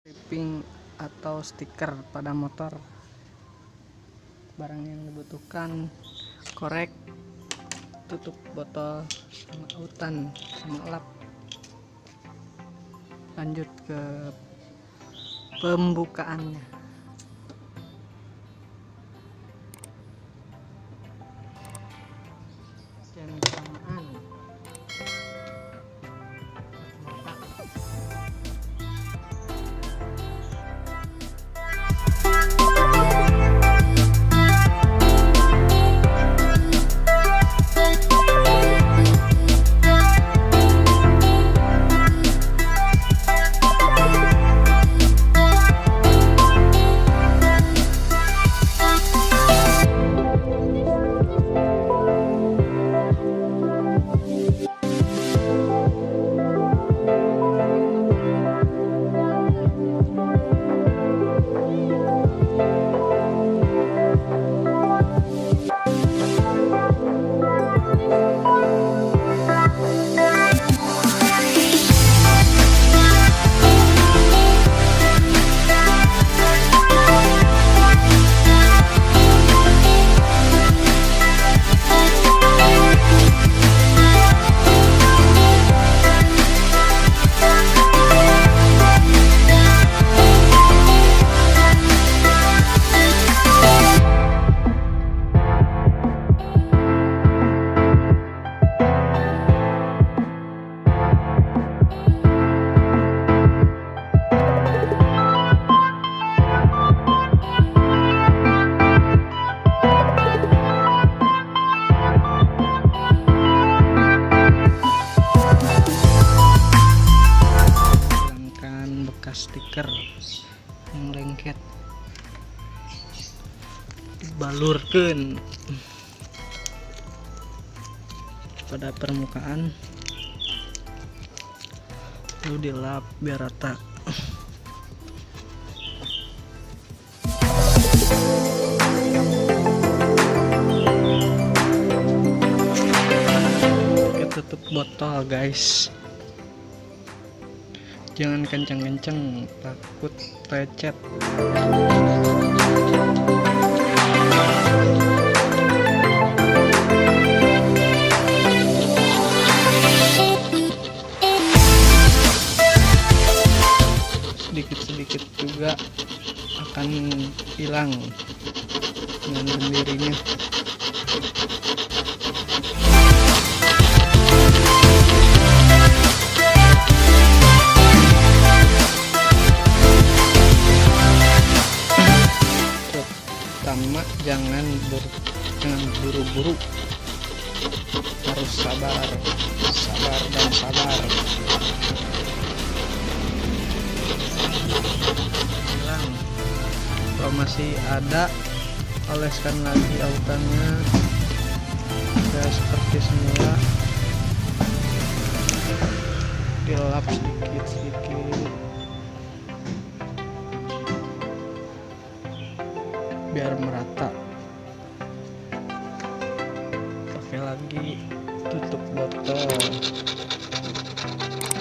Riview atau stiker pada motor. Barang yang dibutuhkan: korek, tutup botol, sama autan, sama lap. Lanjut ke pembukaannya. Dan kesamaan stiker yang lengket dibalurkan pada permukaan, lalu dilap biar rata. Pakai tutup botol, guys. Jangan kenceng-kenceng, takut lecet. Sedikit-sedikit juga akan hilang dengan sendirinya. Pertama, jangan buru-buru, harus sabar dan sabar. Hilang. Kalau masih ada, oleskan lagi autannya ya seperti semula, dilap sedikit-sedikit biar merata. Pakai lagi tutup botol,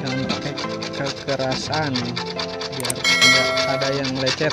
jangan pakai kekerasan biar tidak ada yang lecet.